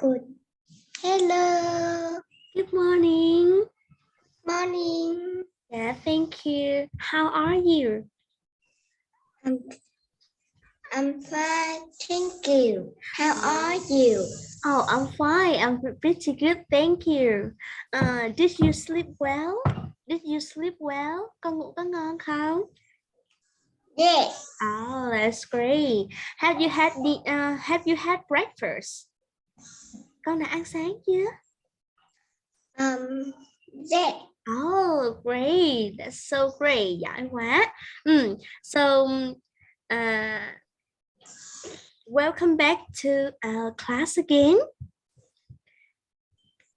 Good. Hello. Good morning. Morning. Yeah, thank you. How are you? I'm fine. Thank you. How are you? Oh, I'm fine. I'm pretty good. Thank you. Did you sleep well? Did you sleep well? Con ngủ có ngon không? Yes. Oh, that's great. Have you had breakfast? Con đã ăn sáng chưa? Yes. Oh, great. That's so great. Giỏi quá. So, welcome back to our class again.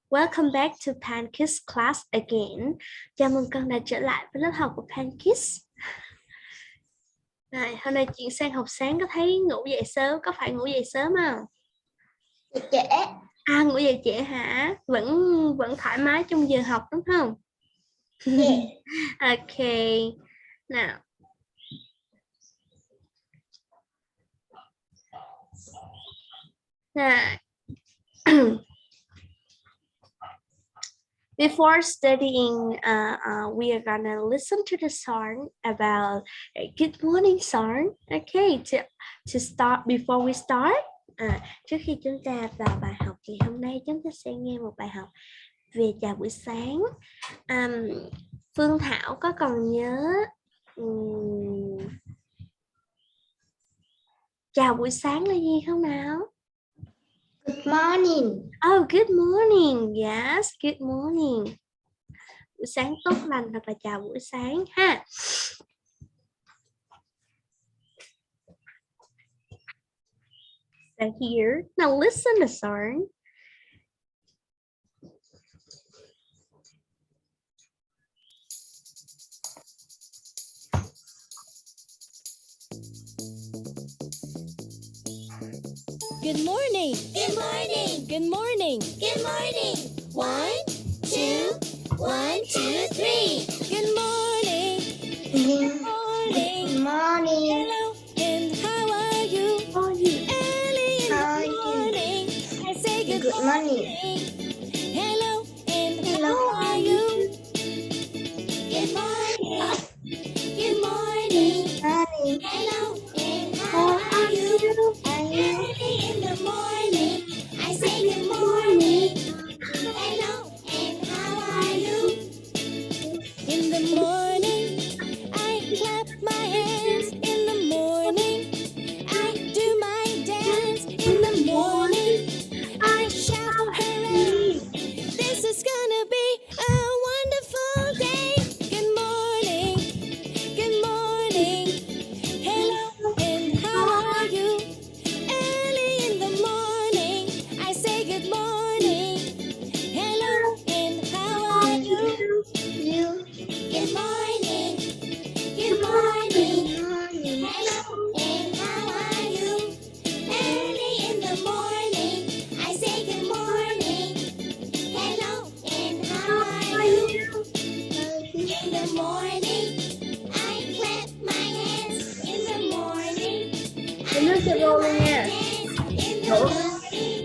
Welcome back to PanKids class again. Chào mừng con đã trở lại với lớp học của PanKids. Này, hôm nay chuyển sang học sáng có thấy ngủ dậy sớm, có phải ngủ dậy sớm không? Trễ. Ngủ dậy trễ hả? Vẫn thoải mái trong giờ học đúng không? Yes. Okay. Nào. Before studying, we are gonna listen to the song about a good morning song. Okay, to start, before we start, trước khi chúng ta vào bài học ngày hôm nay, chúng ta sẽ nghe một bài học về chào buổi sáng. Phương Thảo có còn nhớ chào buổi sáng là gì không nào? Good morning. Oh, good morning. Yes, good morning. Buổi sáng tốt lành hoặc là chào buổi sáng ha. So here, now listen to the song. Good morning. Good morning. Good morning. Good morning. 1, 2, 1, 2, 3. Good morning. Good Morning. morning. Hello, and how are you? How are you? Early in How are the you? morning, I say good, Good morning. morning. Hello, and Hello. how are you? Good morning. Good morning. Morning. Hello, and How how are are you? you? Early in the morning, I say good morning. Hello, and how are you? In the morning, I clap my hands. In the morning, I do my dance. In the morning, I shout hooray. This is gonna be a wonderful day. Good morning, good morning. Hello, and how are you? Early in the morning, I say good morning. Hello, and how are you? You. Good morning, good Good morning. morning. Hello, and how are you? Early in the morning, I say good morning. Hello, and how are you? In the morning, I clap my hands. In the morning, I Nước cho do vô my luôn nha. dance. In the morning,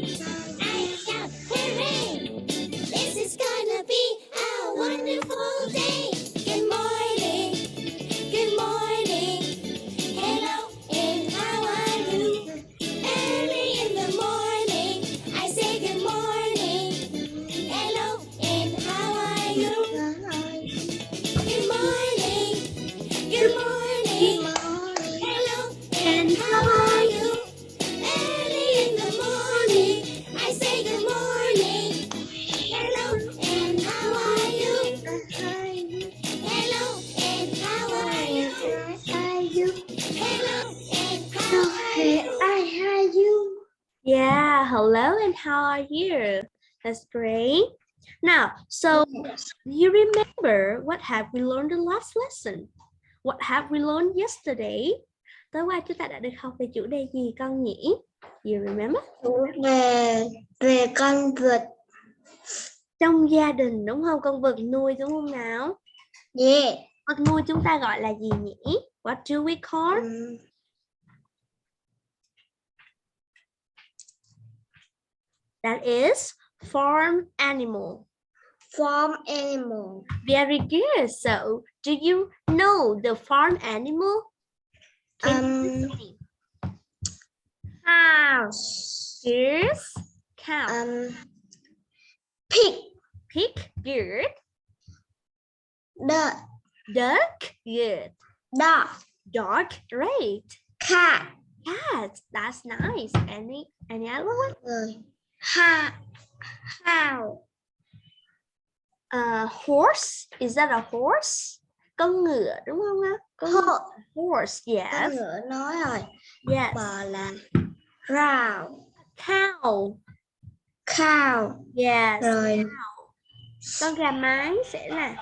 I shout hooray. This is gonna be a wonderful day. Good morning, good morning. Hello, and how are you? Early in the morning, I say good morning. Hello, and how are you? Good morning, good morning. Hello, and how are you? Early in the morning, I say good morning. Hello, and how are you? Hello, and how are you? Hello, and how are you? Yeah, hello and how are you? That's great. Now, so you remember what have we learned the last lesson? What have we learned yesterday? Tối qua chúng ta đã được học về chủ đề gì con nhỉ? You remember? về con vật. Trong gia đình đúng không? Con vật nuôi đúng không nào? Yeah. Vật nuôi chúng ta gọi là gì nhỉ? What do we call? That is farm animal. Farm animal. Very good. So, do you know the farm animal? Can you say? House. Goose, cow, Pig. pig, good. Duck. Duck, good. Dog. Dog, great. Cat. Cat, that's nice. Any other one? Rồi. How. Horse, is that a horse? Con ngựa đúng không ạ? Horse, Con yes. ngựa nói rồi. Yes. Bò là cow. Cow. Cow. Yes. Rồi. Cow. Con gà mái sẽ là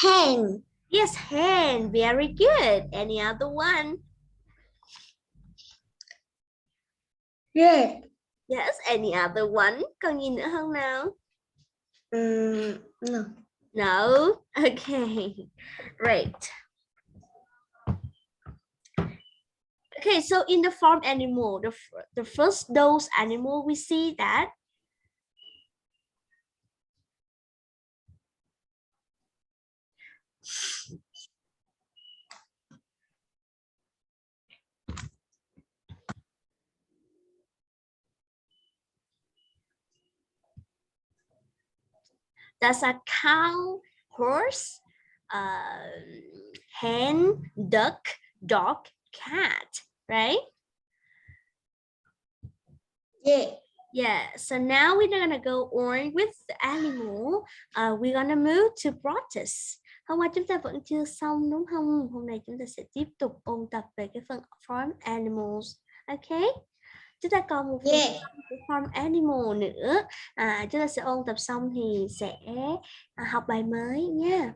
Hen. yes, hen. Very good. Any other one? Yeah. Yes, any other one? Còn gì nữa không nào? No. No. Okay. Great. Okay, so in the farm animal, the first those animal we see that that's a cow, horse, hen, duck, dog, cat, right? Yeah. Yeah, so now we're gonna go on with the animal. We're gonna move to practice. Hôm qua chúng ta vẫn chưa xong đúng không? Hôm nay chúng ta sẽ tiếp tục ôn tập về cái phần farm animals. Ok? Chúng ta còn một phần của farm animal nữa. Chúng ta sẽ ôn tập xong thì sẽ học bài mới nha.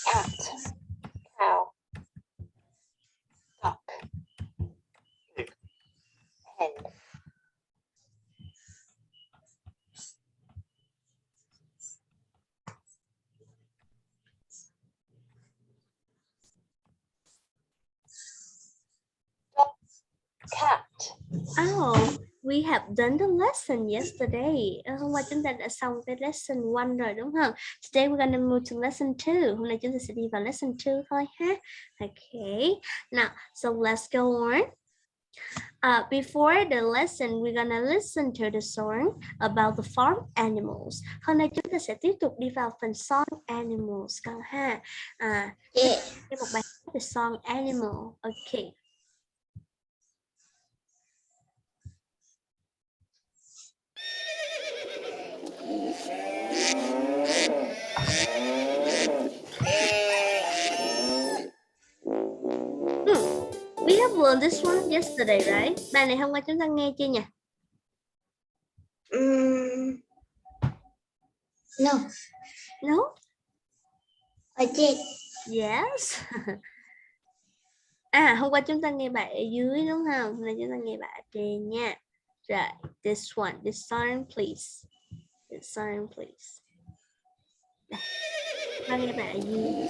Cat, cow, duck, pig, hen. Duck, cat. Oh, we have done the lesson yesterday. Hôm qua chúng ta đã xong cái lesson 1 rồi đúng không? Today we're gonna move to lesson 2. Hôm nay chúng ta sẽ đi vào lesson 2 thôi ha. Okay. Now, so let's go on. Before the lesson, we're gonna listen to the song about the farm animals. Hôm nay chúng ta sẽ tiếp tục đi vào phần song animals con ha. Một bài hát về song animal. Okay. We have learned this one yesterday, right? Bài này hôm qua chúng ta nghe chưa nhỉ? No. No? I did. Yes. Hôm qua chúng ta nghe bài ở dưới đúng không? Hôm nay chúng ta nghe bài ở trên nha. Rồi, this one, this song please. This song please. Đây. Ta nghe bài ở dưới.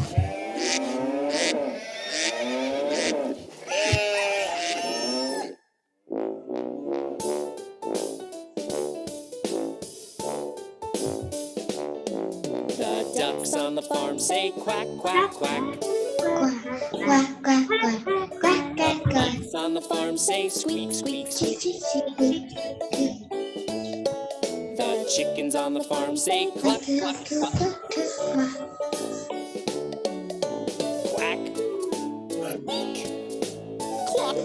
farm say quack, quack, quack. Quack, quack, quack, quack, quack, quack, quack. Pigs on the farm say squeak, squeak, Squeak, squeak. squeak, squeak, squeak. The chickens on the farm say cluck, cluck, cluck. Quack, squeak, cluck.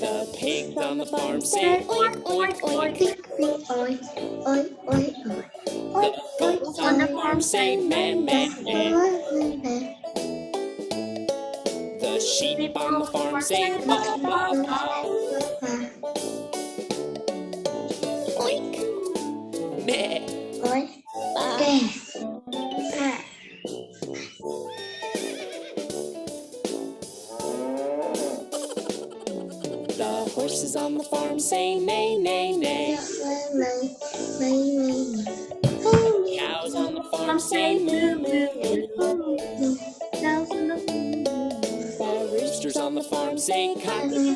The pigs on the farm say oink, oink, oink. Oi, oi, oi, oi. The goats on the farm say meh, meh, meh. The sheep on the farm say baa, baa, baa. Oink, meh, Oi, baa. kè. Ha. The horses on the farm say neigh, neigh, neigh. Cows on the farm say moo, moo, moo. The roosters on the farm say cock-a-doodle-doo.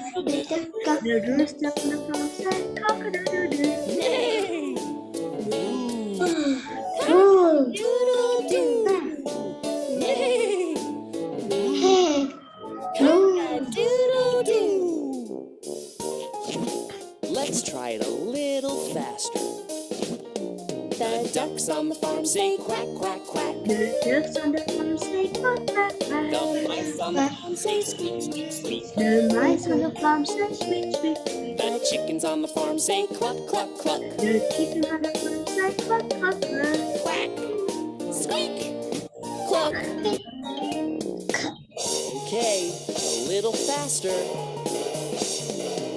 The rooster on the farm said cock-a-doodle-doo. Neigh, moo, Ooh. doodle-doo. Neigh, moo, Hey. cock-a-doodle-doo. Let's try it a little faster. The ducks on the farm say quack, quack, quack. The ducks on the farm say quack, quack, quack. The mice on the farm say squeak, squeak, squeak. The mice on the farm say squeak, squeak, squeak. The chickens on the farm say cluck, cluck, cluck. The chicken on the farm say cluck, cluck, cluck. Quack, squeak, cluck. Okay, a little faster.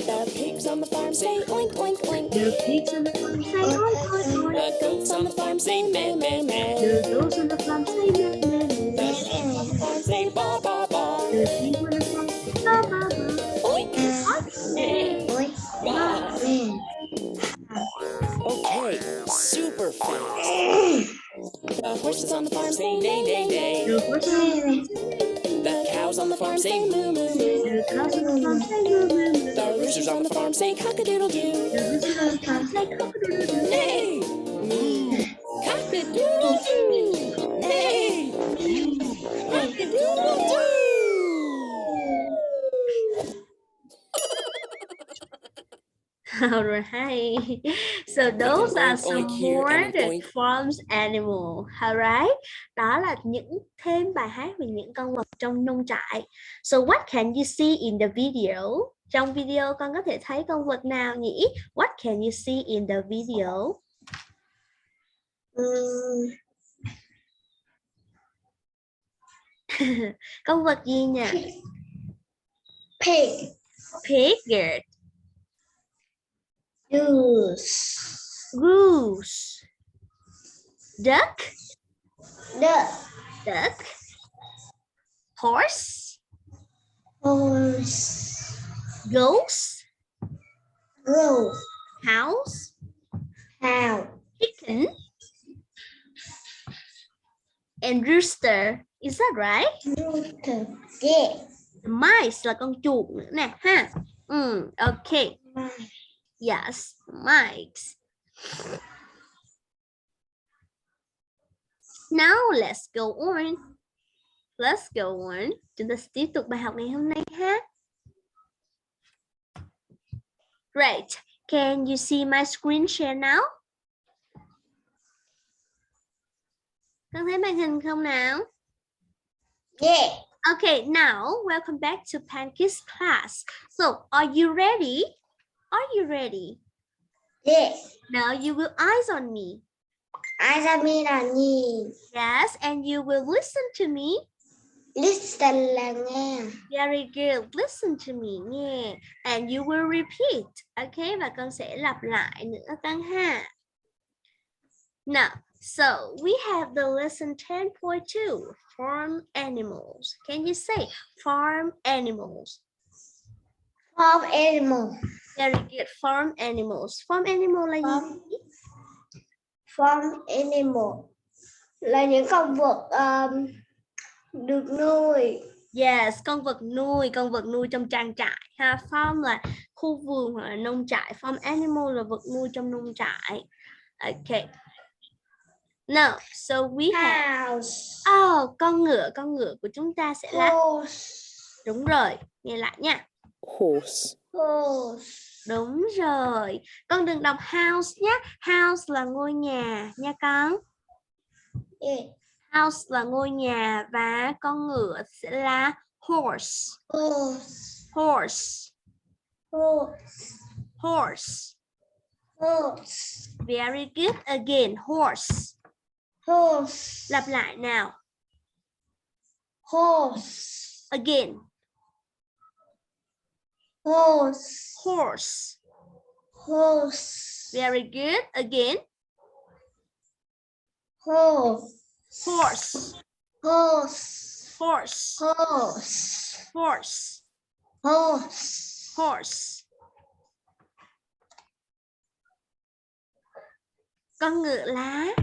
The pigs on the farm say oink, oink, oink. The pigs on the farm say oink, oink, oink. The goats on the farm say meh, meh, meh. The goats on the farm say meh, meh, The meh. sheep on the farm say ba, ba, ba. The sheep on the farm say ba, ba, ba. Oink, meh, Oi, ba. nè. Okay, super fast. The horses on the farm say neigh, neigh, neigh. The horses on the farm say The cows on the farm say moo, moo, moo. the cows on the farm say moo, moo, moo. The roosters on the farm say cock-a-doodle-doo. The roosters on the farm say cock-a-doodle-doo. Neigh, moo, cock-a-doodle-doo. Neigh, moo, cock-a-doodle-doo. All right. So those are oink, some oink here more and an the oink. farms animal. All right. Đó là những thêm bài hát về những con vật trong nông trại. So what can you see in the video? Trong video con có thể thấy con vật nào nhỉ? What can you see in the video? Con vật gì nhỉ? Pig. Pig, good. Goose. Goose. Duck, Duck. duck. Horse, Horse. goose, Goose. house, Cow. chicken, and rooster. Is that right? Rooster. Yeah. Mice là con chuột nữa nè ha. Okay. Yes, mice. Now let's go on. Let's go on. Chúng ta sẽ tiếp tục bài học ngày hôm nay ha. Right. Can you see my screen share now? Con thấy màn hình không nào? Yeah. Okay, now welcome back to Panki's class. So, are you ready? Are you ready? Yeah. Now you will eyes on me. Ai ra mi là nhìn. Yes, and you will listen to me. Listen là nghe. Very good. Listen to me. Nghe. And you will repeat. Okay, và con sẽ lặp lại nữa con ha. Now, so we have the lesson 10.2, farm animals. Can you say farm animals? Farm animal. Very good. Farm animals. Farm animal là gì? Farm animal là những con vật được nuôi. Yes, con vật nuôi trong trang trại ha. Farm là khu vườn hoặc là nông trại. Farm animal là vật nuôi trong nông trại. Okay. Now, so we have House. con ngựa của chúng ta sẽ là Horse. đúng rồi, nghe lại nha. Horse. Horse. Đúng rồi. Con đừng đọc house nhé. House là ngôi nhà nha con. Yeah. House là ngôi nhà và con ngựa sẽ là horse. Horse. Horse. Horse. Horse. Horse. Very good. Again, horse. Horse. Lặp lại nào. Horse. Again. Horse. Horse. Horse. Very good. Again. Horse. Horse. Horse. Horse. Horse. Horse. Horse. Horse. Con ngựa là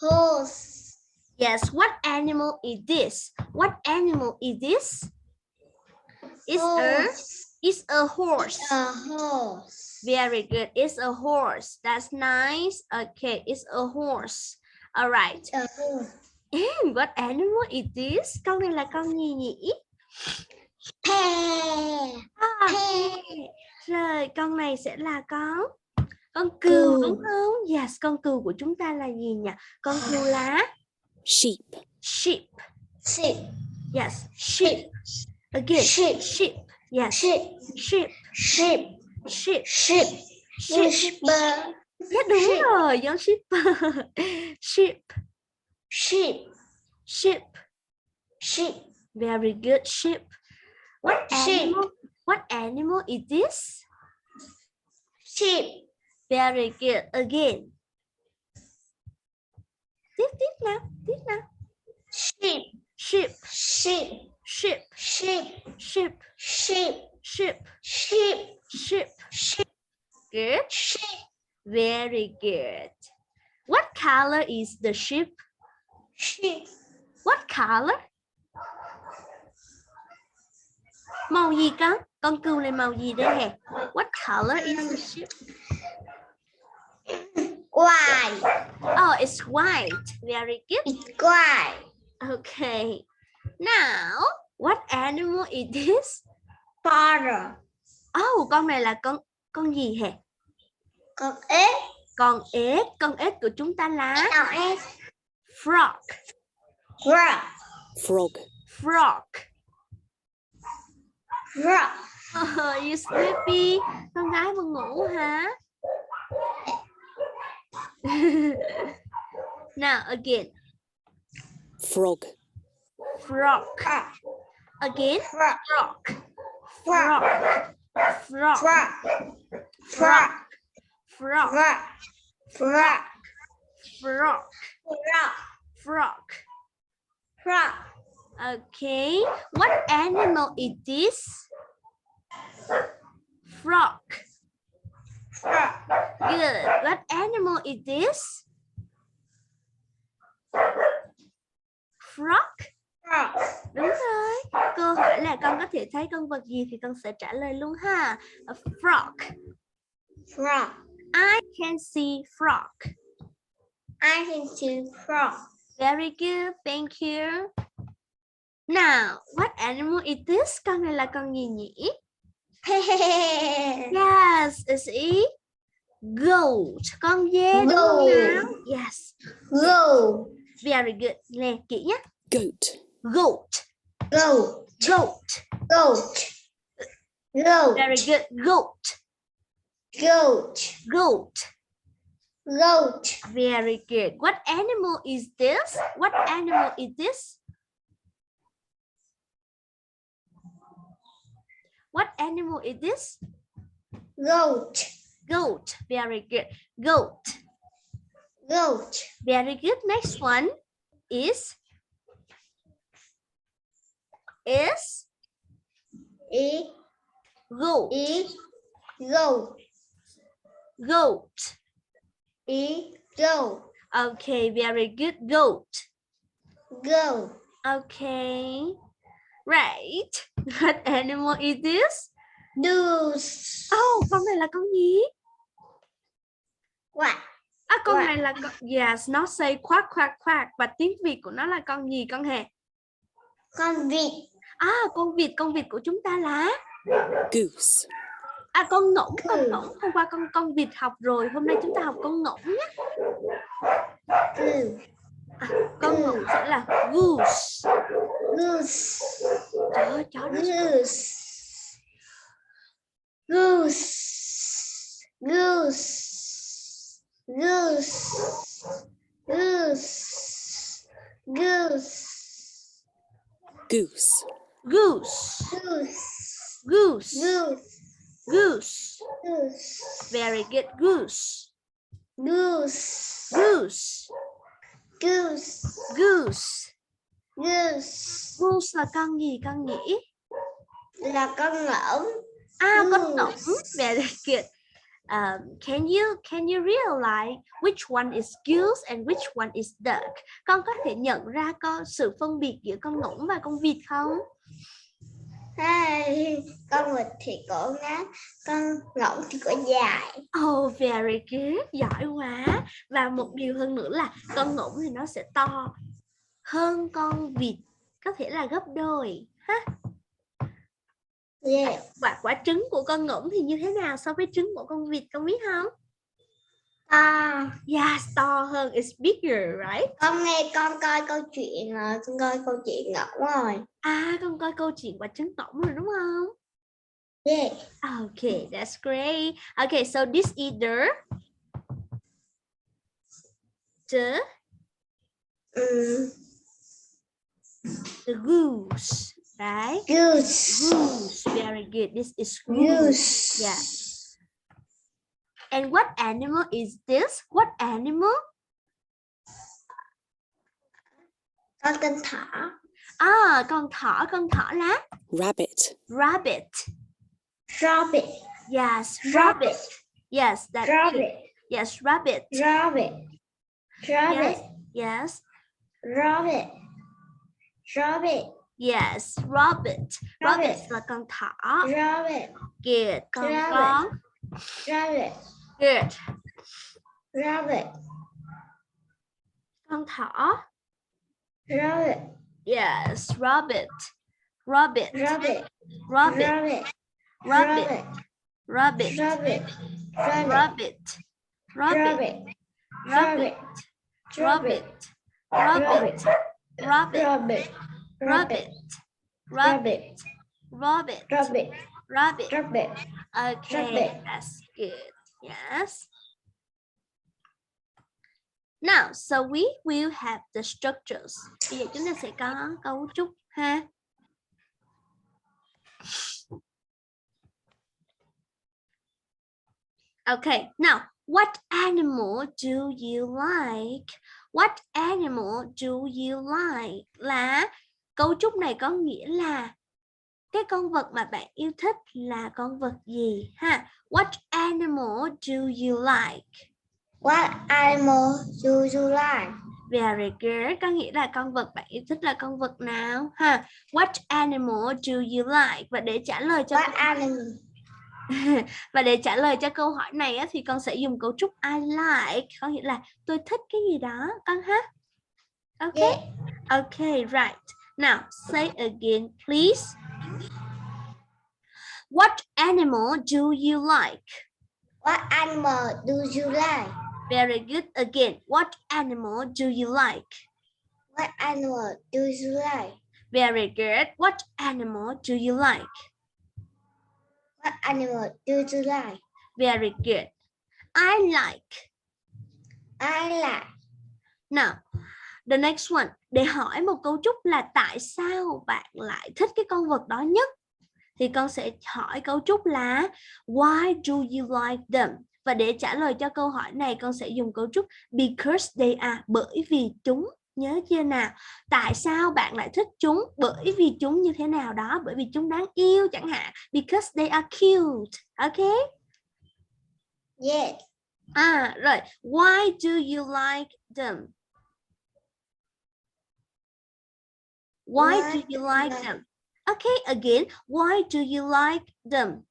Horse. yes. What animal is this? What animal is this? It's a horse. A horse. Very good. It's a horse. That's nice. Okay, it's a horse. All right. A horse. And what animal is this? Con này là con gì nhỉ? Pear. Rồi, con này sẽ là con cừu đúng không? Yes, con cừu của chúng ta là gì nhỉ? Con cừu là Sheep. sheep. Sheep. Yes, sheep. Again, Sheep. sheep. Yes, Sheep. sheep. Sheep. Sheep. Sheep. Sheep. Sheep. Yeah, đúng rồi, giống sheep. Sheep. Sheep. Sheep. Sheep. Very good, sheep. Sheep. What animal is this? Sheep. Very good. Again. Tiếp nào. Sheep. Sheep. Sheep. Sheep. Sheep. Sheep. Sheep. Sheep. Sheep. Sheep. Sheep. Good. Sheep. Very good. What color is the sheep? Sheep. What color? Màu gì con? Con cừu này màu gì đây hề? What color is the sheep? White. Oh, it's white. Very good. It's white. Okay. Now, what animal is this? Father. Oh, con này là con gì hề? Con ếch. Con ếch của chúng ta là Con ếch. frog. Frog. Frog. Frog. Frog. Oh, you sleepy? Con gái buồn ngủ hả? Now again. Frog. Frog. Again. Frog. Frog. Frog. Frog. Frog. Frog. Frog. Frog. Frog. Frog. Frog. Frog. Frog. Okay. What animal is this? Frog. Frog. Good. What animal is this? Frog. Frog. Đúng rồi. Cô hỏi là con có thể thấy con vật gì thì con sẽ trả lời luôn ha. A frog. Frog. I can see frog. I can see frog. Very good. Thank you. Now, what animal is this? Con này là con gì nhỉ? Yes, it's a goat. Con dê đúng không nào? Yes. Goat. Very good. Nè, kỹ nhé. Goat. Goat. Goat. Goat. Goat. Goat. Very good. Goat. Goat. Goat. Goat. Very good. What animal is this? What animal is this? What animal is this? Goat. Goat. Very good. Goat. Goat. Very good. Next one is E. goat. E. Goat. Goat. E. Goat. Okay, very good. Goat. Goat. Okay. Right. What animal is this? Goose. Con này là con gì? Quack. Con Quack. này là con... Yes, nó say quack quack quack. Và tiếng Việt của nó là con gì con Hè? Con vịt. Con vịt của chúng ta là Goose. con ngỗng. Hôm qua con vịt học rồi, hôm nay chúng ta học con ngỗng nhé. Goose. Con ngỗng sẽ là goose. Goose. Chó nó Goose. Goose. Goose. Goose. Goose. Goose. Goose. goose. Goose. Goose. Goose. Goose. Goose. Very good. Goose. Goose. Goose. Goose. Goose. Goose. Goose là con gì con nhỉ? Là con ngỗng. Con ngỗng. Goose. Very good. Can you realize which one is goose and which one is duck? Con có thể nhận ra sự phân biệt giữa con ngỗng và con vịt không? Con vịt thì cổ ngắn, con ngỗng thì cổ dài. Oh, very good. Giỏi quá. Và một điều hơn nữa là con ngỗng thì nó sẽ to hơn con vịt, có thể là gấp đôi ha. Yeah. Và quả trứng của con ngỗng thì như thế nào so với trứng của con vịt, con biết không? To. Yes, to hơn. It's bigger, right? Con coi câu chuyện rồi, con coi câu chuyện ngỗng rồi. Con coi câu chuyện quả trứng ngỗng rồi đúng không? Yeah. Okay, that's great. Okay, so this either the goose, right? Goose. Goose, very good. This is goose. Goose. Yeah. And what animal is this? What animal? Con thỏ. Con thỏ là Rabbit. rabbit. Rabbit. Yes, rabbit. Yes, that's Rabbit. it. Yes, rabbit. Rabbit. Rabbit. Yes. Rabbit. Rabbit. Yes, rabbit. Rabbit Rabbit. là con thỏ. Rabbit. Good. Con Rabbit. Good. Rabbit. Con thỏ. Rabbit. Yes, rabbit. Rabbit. Rabbit. Rabbit. Rabbit. Rabbit. Rabbit. Rabbit. Rabbit. Rabbit. Rabbit. Rabbit. Rabbit. Rabbit. Rabbit. Rabbit. Rabbit. Rabbit. Rabbit. Okay, Rabbit. that's good. Yes. Now, so we will have the structures. Bây giờ chúng ta sẽ có cấu trúc ha. Okay, now, what animal do you like? What animal do you like? Là cấu trúc này có nghĩa là cái con vật mà bạn yêu thích là con vật gì ha? What animal do you like? What animal do you like? Very good. Có nghĩa là con vật bạn yêu thích là con vật nào ha? What animal do you like? Và để trả lời cho và để trả lời cho câu hỏi này á, thì con sẽ dùng cấu trúc I like, có nghĩa là tôi thích cái gì đó con ha. Okay. Yeah. Okay, right. Now say again, please. What animal do you like? What animal do you like? Very good. Again, what animal do you like? What animal do you like? Very good. What animal do you like? What animal do you like? Very good. I like. I like. Now, the next one. Để hỏi một cấu trúc là tại sao bạn lại thích cái con vật đó nhất, thì con sẽ hỏi cấu trúc là why do you like them? Và để trả lời cho câu hỏi này, con sẽ dùng cấu trúc because they are, bởi vì chúng. Nhớ chưa nào? Tại sao bạn lại thích chúng? Bởi vì chúng như thế nào đó, bởi vì chúng đáng yêu chẳng hạn. Because they are cute. Okay? Yes. Rồi. Why do you like them? Why do you like them? Okay, again. Why do you like them?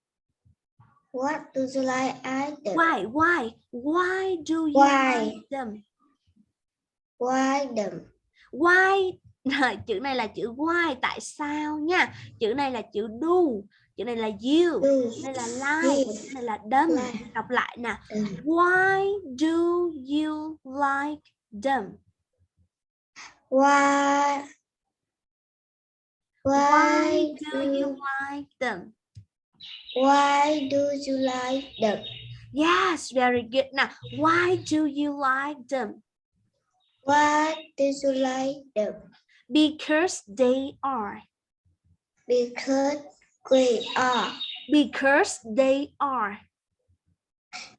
What do you like them? Why do you Why? like them? Why them? Why chữ này là chữ why, tại sao nha. Chữ này là chữ do, chữ này là you, Do chữ này là like, you chữ này là them. like Đọc lại nè. them? Why do you like them? Why Do you like them? Why do you like them? Yes, very good. Now, why do you like them? Why do you like them? Because they are. Because we are. Because they are.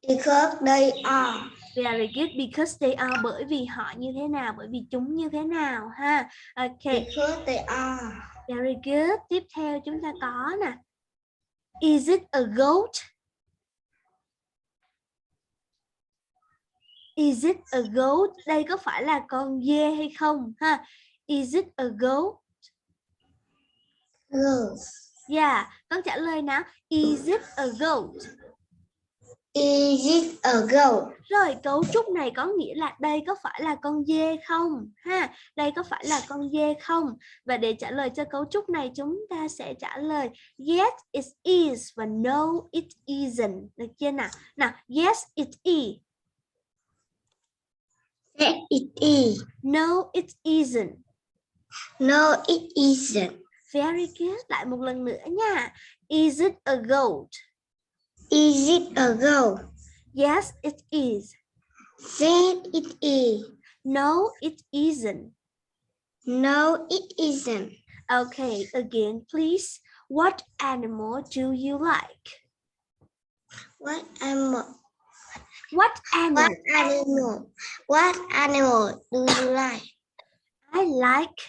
Because they are. Very good. Because they are, bởi vì họ như thế nào, bởi vì chúng như thế nào ha. Ok. Because they are. Very good. Tiếp theo chúng ta có nè. Is it a goat? Is it a goat? Đây có phải là con dê hay không ha? Is it a goat? Goat. Yeah, con trả lời nào. Is it a goat? Is it a goat? Rồi cấu trúc này có nghĩa là đây có phải là con dê không ha? Đây có phải là con dê không? Và để trả lời cho cấu trúc này chúng ta sẽ trả lời yes it is và no it isn't. Được chưa nào? Nào, yes it is. Yes, it is. No it isn't. No, it isn't. Very good. Lại một lần nữa nha. Is it a goat? Is it a goat? Yes it is. Yes, it is. No it isn't. No, it isn't. Okay, again please. What animal do you like? What animal? What animal? What animal? What animal do you like? I like.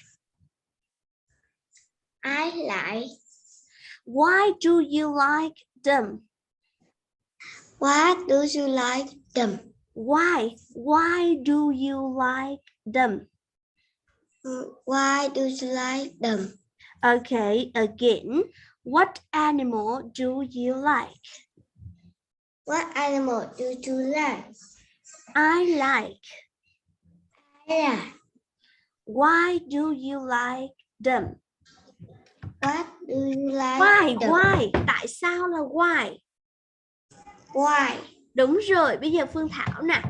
I like. Why do you like them? What do you like them? Why? Why do you like them? Why do you like them? Okay, again. What animal do you like? What animal do you like? I like. I like. Why do you like them? What do you like Why? them? Why? Tại sao là why? Why? Đúng rồi, bây giờ Phương Thảo nè.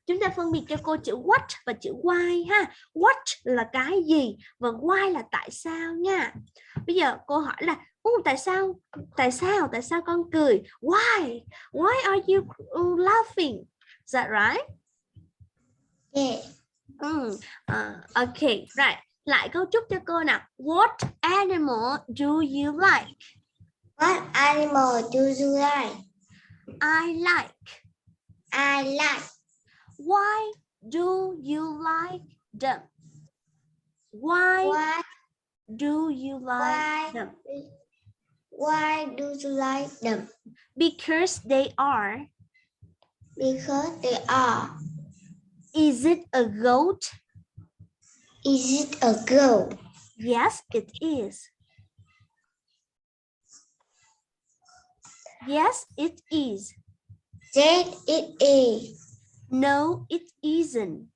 Chúng ta phân biệt cho cô chữ what và chữ why ha. What là cái gì và why là tại sao nha. Bây giờ cô hỏi là tại sao con cười? Why? Why are you laughing? Is that right? Yeah. Okay, right. Lại cấu trúc cho cô nào. What animal do you like? What animal do you like? I like. I like. Why do you like them? Why Why? do you like them? Why do you like them? Because they are. Because they are. Is it a goat? Is it a goat? Yes, it is. Yes, it is. Yes, it is. No, it isn't.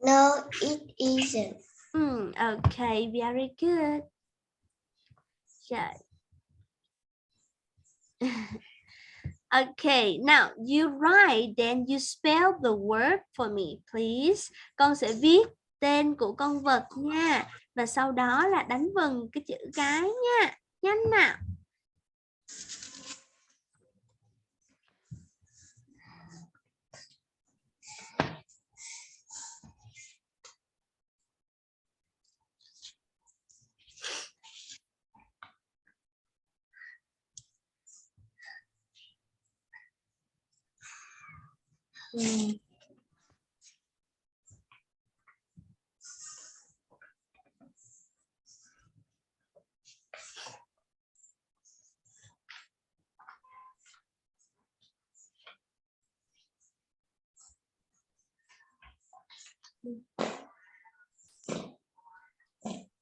No, it isn't. Okay, very good. Okay. Okay, now you write, then you spell the word for me, please. Con sẽ viết tên của con vật nha. Và sau đó là đánh vần cái chữ cái nha. Nhanh nào.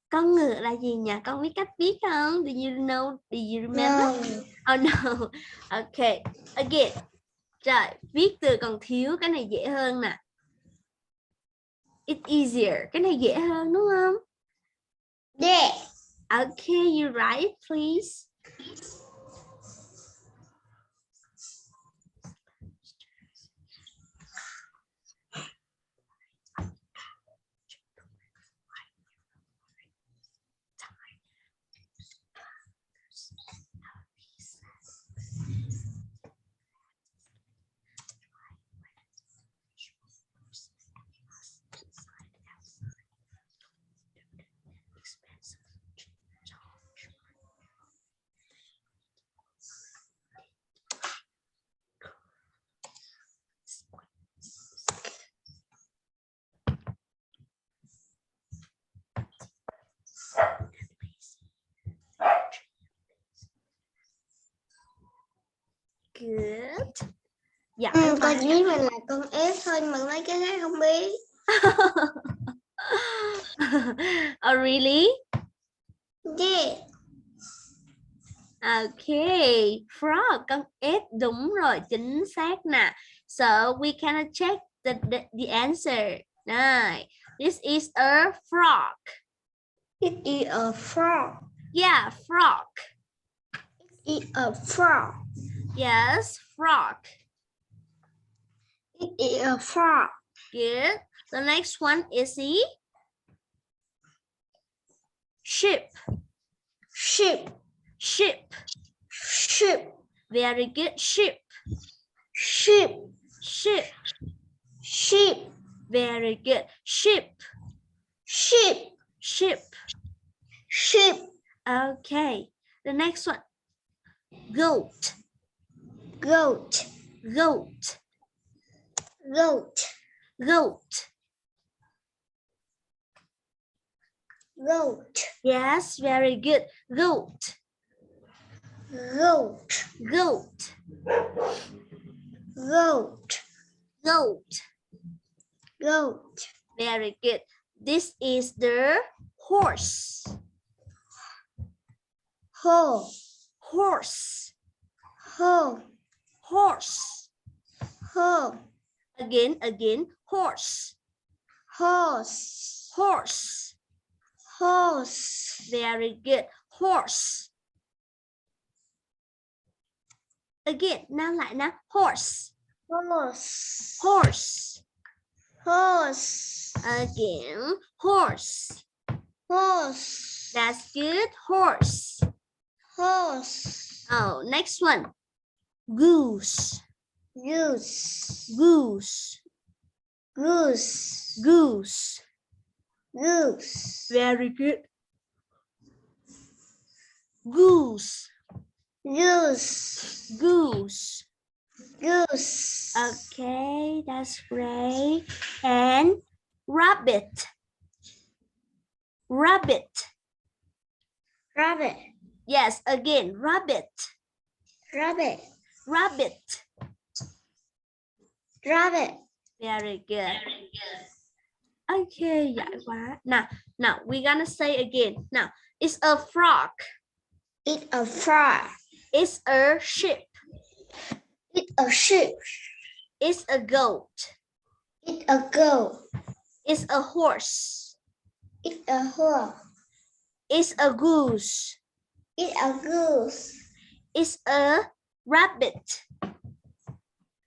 Con ngựa là gì nhỉ? Con biết cách viết không? Do you know? Do you remember? No. Oh no. Okay. Again. Rồi, viết từ còn thiếu, cái này dễ hơn nè. It's easier. Cái này dễ hơn đúng không? Yeah. Okay, you write please. Good. Dạ. Con chỉ biết mình là con ếch thôi mà mấy cái khác không biết. Oh really? Yeah. Okay, frog, con ếch, đúng rồi, chính xác nè. So we can check the answer. Này, this is a frog. It is a frog. Yeah, frog. It is a frog. Yes, frog. It is a frog. Good. The next one is the sheep. Sheep. Sheep. Sheep. Very good. Sheep. Sheep. Sheep. Sheep. Very good. Sheep. Sheep. Sheep. Sheep. Okay. The next one. Goat. Goat. Goat. Goat. Goat. Goat. Yes, very good. Goat. Goat. Goat. Goat. Goat. Goat. Very good. This is the horse. Ho. Horse. Ho. Horse. Ho. Again. Horse. Horse. Horse. Horse. Very good. Horse. Again, now lại nào. Horse. Horse. Horse. Horse. Again. Horse. Horse. That's good. Horse. Horse. Oh, next one. Goose. Goose. Goose. Goose. Goose. Goose. Very good. Goose. Goose. Goose. Goose. Okay, that's great. And rabbit. Rabbit. Rabbit. Yes, again, rabbit. Rabbit. Rabbit. Rabbit. Very good. Okay, giỏi quá. Now we're gonna say again. Now, it's a frog. It's a frog. It's a sheep. It's a sheep. It's a goat. It's a goat. It's a horse. It's a horse. It's a goose. It's a goose. It's a rabbit.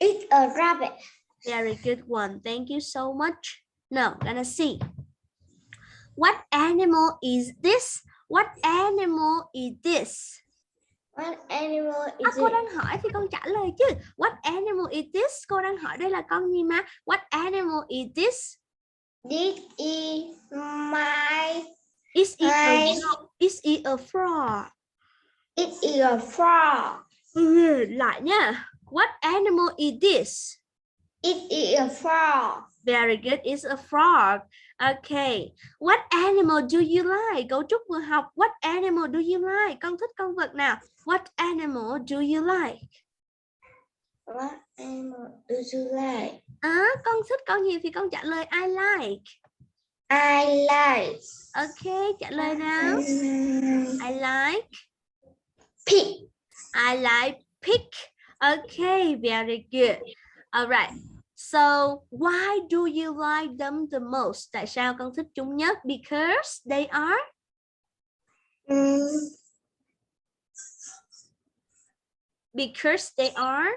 It's a rabbit. Very good one. Thank you so much. Now, gonna see. What animal is this? What animal is this? What animal is Cô it? đang hỏi thì con trả lời chứ. What animal is this? Cô đang hỏi đây là con gì mà? What animal is this? This is my. Is it a, My. is it a frog? It is a frog. Lại nha. What animal is this? It is a frog. Very good. It's a frog. Okay. What animal do you like? Cấu trúc vừa học. What animal do you like? Con thích con vật nào? What animal do you like? What animal do you like? Con thích con gì thì con trả lời I like. I like. Okay, trả lời nào. I like Pig. I like pig. Okay, very good. All right. So why do you like them the most? Tại sao con thích chúng nhất? Because they are. Because they are.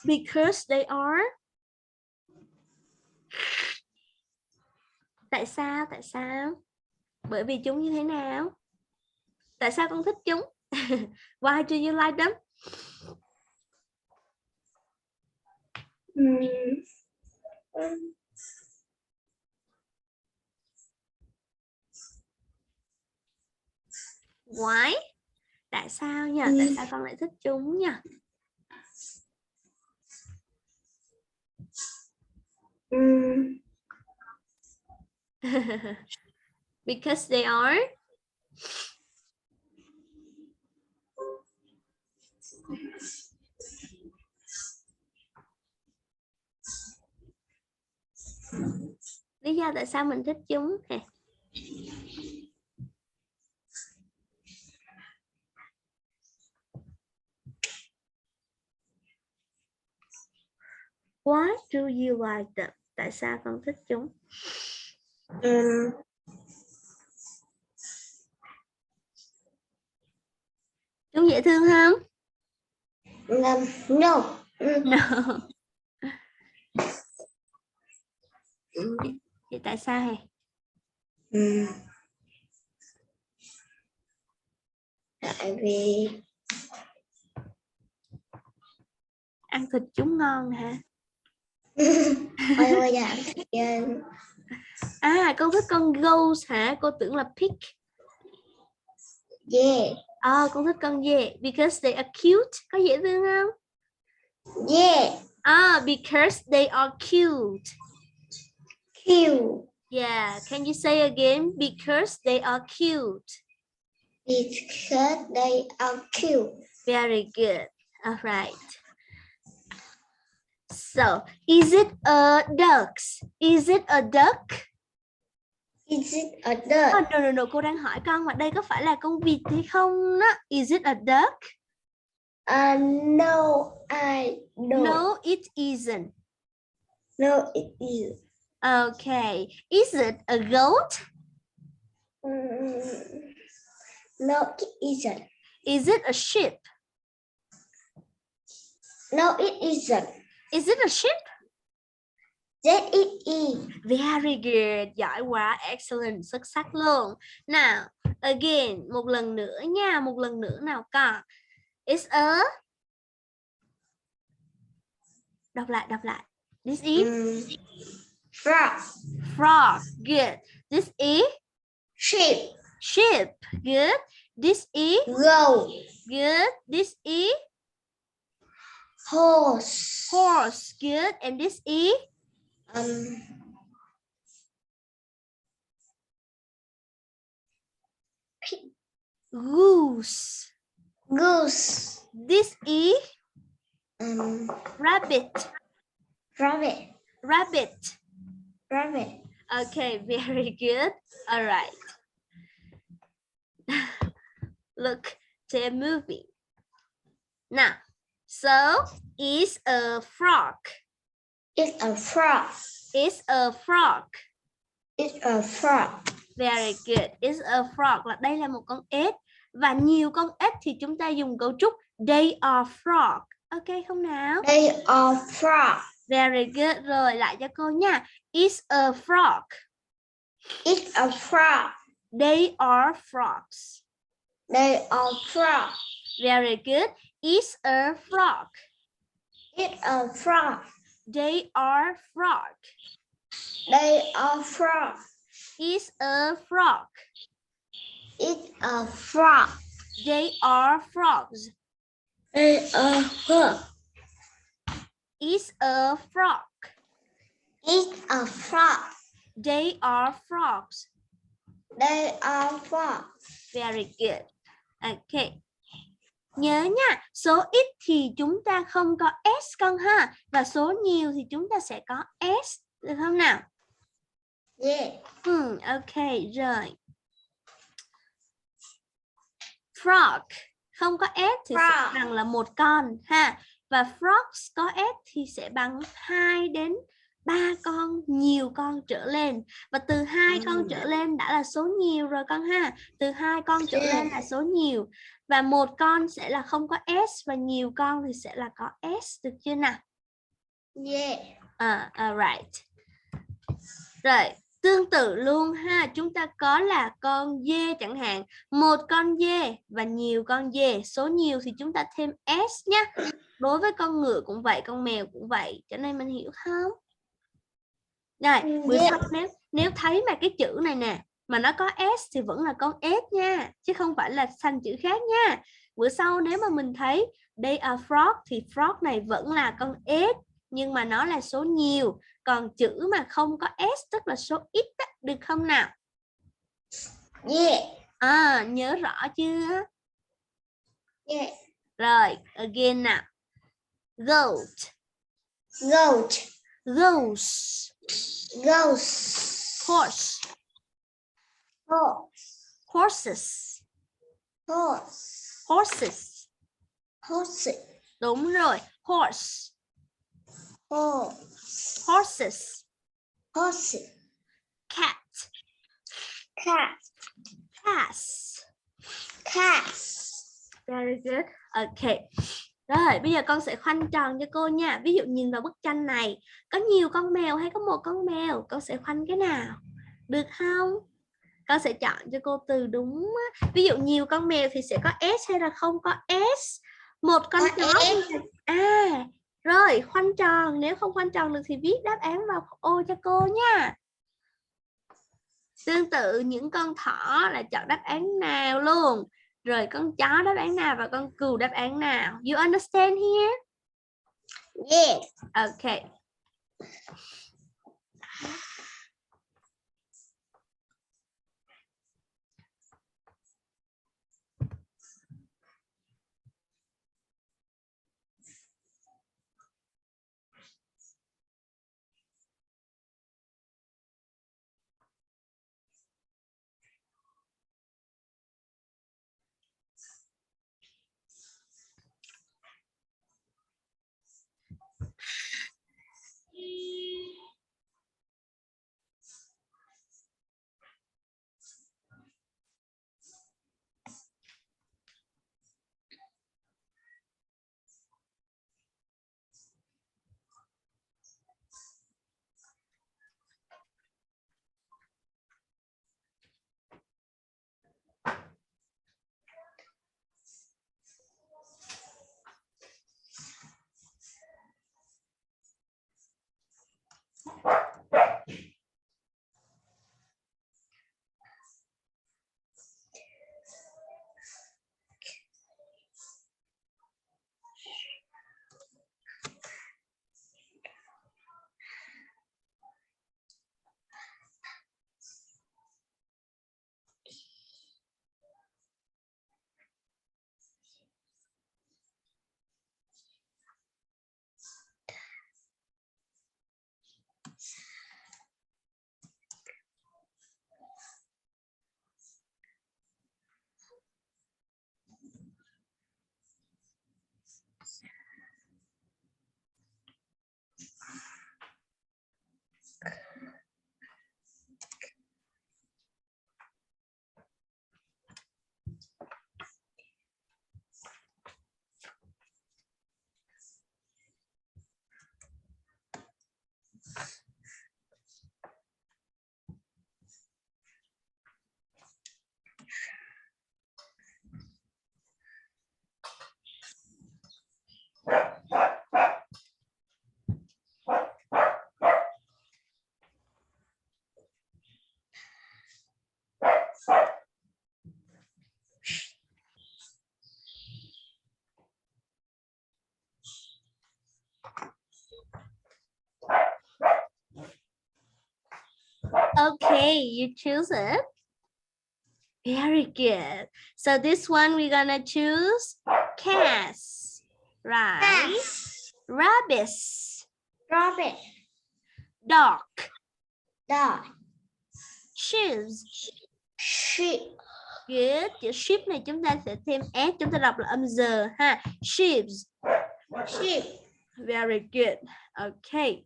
Because they are. Tại sao? Tại sao? Bởi vì chúng như thế nào? Tại sao con thích chúng? Why do you like them? Why? Tại sao nhỉ? Tại sao con lại thích chúng nhỉ? Because they are. Lý do tại sao mình thích chúng nè? Why do you like them? Tại sao con thích chúng? Chúng dễ thương không? No. No. Vậy tại sao hả? Tại vì Ăn thịt chúng ngon hả? ôi dạ thịt. À, con thích con ghost hả? Cô tưởng là pig. Yeah. Con thích con dê. Because they are cute. Có dễ thương không? Yeah. Because they are cute. Cute. Yeah, can you say again? Because they are cute. Because they are cute. Very good. All right. So, is it a duck? Is it a duck? Is it a duck? No. Cô đang hỏi con mà đây có phải là con vịt hay không đó? Is it a duck? No, I don't. No, it isn't. No, it isn't. Okay. Is it a goat? No, it isn't. Is it a sheep? No, it isn't. Is it a sheep? Yes, it is. Very good. Giỏi quá. Excellent. Xuất sắc luôn. Nào, again. Một lần nữa nha. Một lần nữa nào con. It's a. Đọc lại. This is. Frog. Frog. Good. This is. Sheep. Sheep. Good. This is. Goat. Good. This is. Horse. Horse. Good. And this is. Goose. Goose. This is. Rabbit. Rabbit. Rabbit. Rabbit. Okay, very good. All right. Look, they're moving. Now, so is a frog. It's a frog. Is a frog. It's a frog. Very good. Is a frog là đây là một con ếch. Và nhiều con ếch thì chúng ta dùng cấu trúc they are frog. Ok không nào? They are frog. Very good. Rồi lại cho cô nha. Is a frog. It's a frog. They are frogs. They are frog. Very good. Is a frog. It's a frog. They are frog. They are frog. Is a frog. It's a frog. They are frogs. They are frog. Is a frog. It's a frog. They are frogs. They are frog. Very good. Okay. Nhớ nha, số ít thì chúng ta không có S con ha. Và số nhiều thì chúng ta sẽ có S. Được không nào? Yeah. Ok, rồi. Frog không có s thì sẽ Frog. bằng là một con ha. Và frogs có s thì sẽ bằng 2 đến 3 con, nhiều con trở lên. Và từ 2 con trở lên đã là số nhiều rồi con ha. Từ 2 con trở lên là số nhiều. Và một con sẽ là không có s và nhiều con thì sẽ là có s, được chưa nào? Yeah. Right. Rồi, tương tự luôn ha, chúng ta có là con dê chẳng hạn, một con dê và nhiều con dê, số nhiều thì chúng ta thêm s nhé. Đối với con ngựa cũng vậy, con mèo cũng vậy, cho nên mình hiểu không? Rồi, bữa sau nếu thấy mà cái chữ này nè mà nó có s thì vẫn là con s nha, chứ không phải là thành chữ khác nha. Bữa sau nếu mà mình thấy they are frog thì frog này vẫn là con s nhưng mà nó là số nhiều, còn chữ mà không có s tức là số ít đó, được không nào? Yeah. Nhớ rõ chưa? Yeah. Rồi, again nào. Goat. Goat. Goose. Ghost. Horse. Horse. Horses. Horse. Horses. Horse. Đúng rồi, horse. Horse. Horses. Horse. Cat. Cat. Cats. Cats. Very good. Ok. Rồi, bây giờ con sẽ khoanh tròn cho cô nha. Ví dụ nhìn vào bức tranh này, có nhiều con mèo hay có một con mèo, con sẽ khoanh cái nào? Được không? Con sẽ chọn cho cô từ đúng. Ví dụ nhiều con mèo thì sẽ có S hay là không có S? Một con chó thì rồi, khoanh tròn. Nếu không khoanh tròn được thì viết đáp án vào ô cho cô nha. Tương tự những con thỏ là chọn đáp án nào luôn. Rồi con chó đáp án nào và con cừu đáp án nào? You understand here? Yeah. Okay. Okay, you choose it. Very good. So this one we're gonna choose cats, right? Cats. Rabbits, Rabbit. dog, Dog. Sheeps. Sheep. Good. Chữ sheep này chúng ta sẽ thêm s, chúng ta đọc là âm giờ ha. Sheeps. Sheep. Very good. Okay.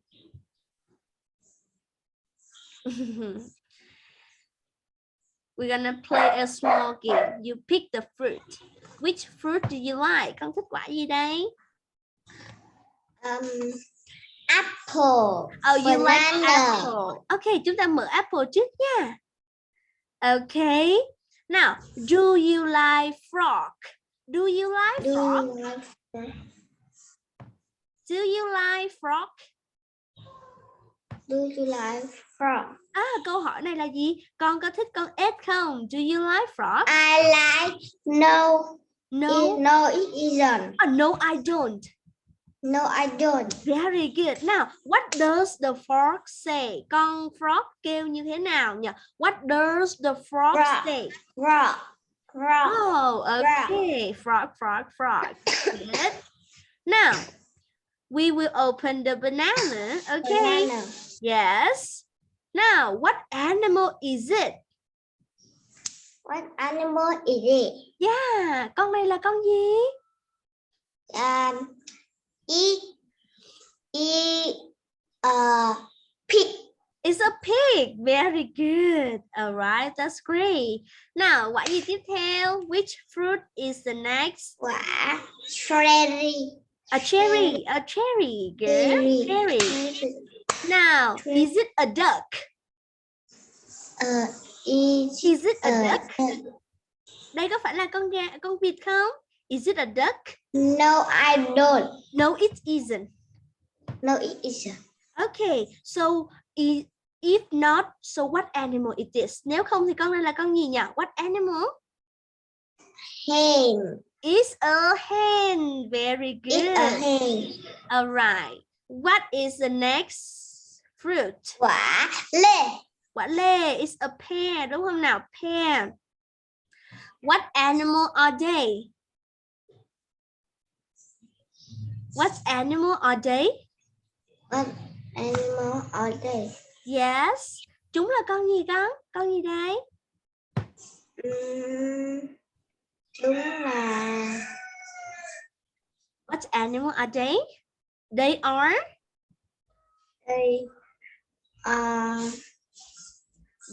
We're gonna play a small game. You pick the fruit. Which fruit do you like? Con thích quả gì đây? Apple. Oh, you like Banana. apple. Okay, chúng ta mở apple trước nha. Okay. Now, do you like frog? Do you like Do frog? you like frog? Do you like frog? Do you like frog? Câu hỏi này là gì? Con có thích con ếch không? Do you like frog? I like. No. No. No, it isn't. No, I don't. No, I don't. Very good. Now, what does the frog say? Con frog kêu như thế nào nhỉ? What does the frog Frog. say? Frog. Frog. Oh, okay. Frog, frog, frog. Good. Now, we will open the banana. Okay. Banana. Yes. Now, what animal is it? What animal is it? Yeah, con này là con gì? Pig. It's a pig. Very good. All right, that's great. Now, quả gì tiếp theo? Which fruit is the next? Quả cherry. A cherry. A cherry. Good. Cherry. Now, is it a duck? Is it a duck? Đây có phải là con gà, con vịt không? Is it a duck? No, I don't. No, it isn't. No, it isn't. Okay, so if not, so what animal is this? Nếu không thì con này là con gì nhỉ? What animal? Hen. It's a hen. Very good. It's a hen. All right. What is the next fruit? Quả lê. Quả lê. It's a pear, đúng không nào? Pear. What animal are they? What animal are they? What animal are they? Yes. Chúng là con gì con? Con gì đây? Chúng là. What animal are they? They are.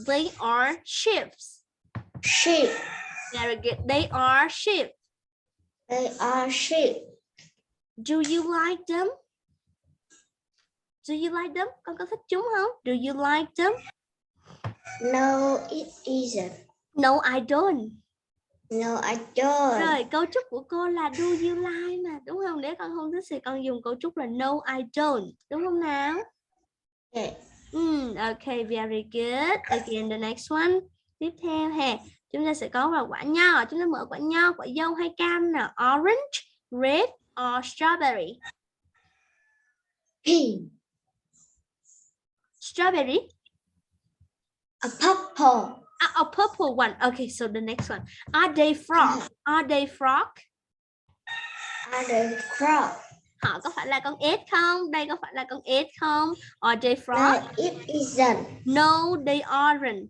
They are sheep. Sheep. Very good. They are sheep. They are sheep. Do you like them? Do you like them? Con có thích chúng không? Do you like them? No, it isn't. No, I don't. No, I don't. Rồi, cấu trúc của cô là do you like mà, đúng không? Nếu con không thích thì con dùng cấu trúc là no, I don't. Đúng không nào? Okay. Okay, very good. Again, the next one. Tiếp theo hè, chúng ta sẽ có là quả nho. Chúng ta mở quả nho, quả dâu hay cam nào? Orange, red or strawberry? Pink. Strawberry? A purple. A purple one. Okay, so the next one. Are they frog? Are they frog? Are they frog? Họ có phải là con ếch không? Đây có phải là con ếch không? Are they frog? No, it isn't. No, they aren't.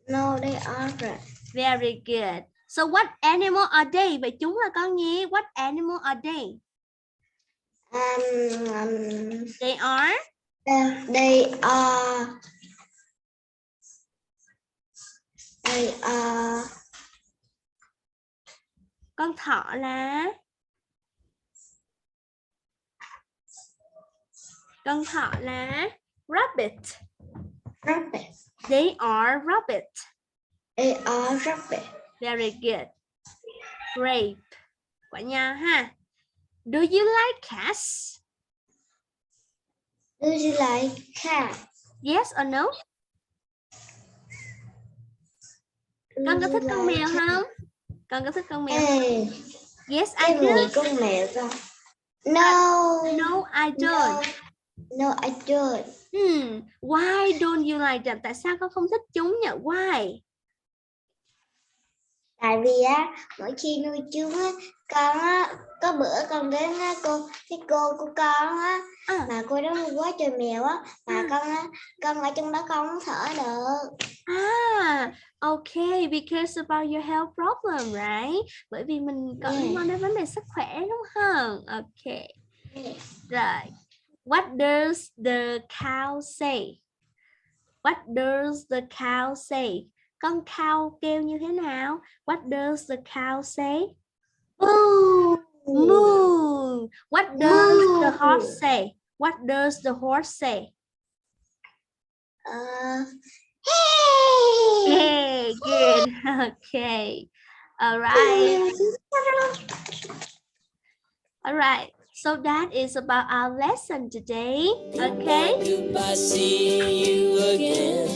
No, they aren't. Very good. So what animal are they? Vậy chúng là con gì? What animal are they? They are. They are. Con thỏ là. Con thỏ là rabbit. Rabbit. They are rabbit. They are rabbit. Very good. Grape. Quả nho ha. Do you like cats? Do you like cats? Yes or no? Con có thích con mèo không? Con có thích con mèo không? Yes, I do. Con mèo không? No. No, I don't. No, I don't. Why don't you like them? Tại sao con không thích chúng nhỉ? Why? Tại vì á, mỗi khi nuôi chúng á, con á, có bữa con đến á, cô của con á, mà cô đó quá trời mèo á, mà con ở trong đó con không thở được. Okay, because about your health problem, right? Bởi vì mình có liên quan đến vấn đề sức khỏe đúng không? Okay. Rồi. What does the cow say? What does the cow say? Con cow kêu như thế nào? What does the cow say? Moo. Moo. What does the horse say? What does the horse say? Hey. Hey, good. Okay. All right. All right. So that is about our lesson today. Okay. Goodbye, see you again.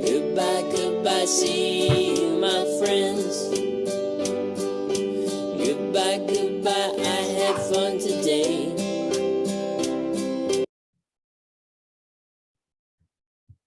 Goodbye, goodbye, see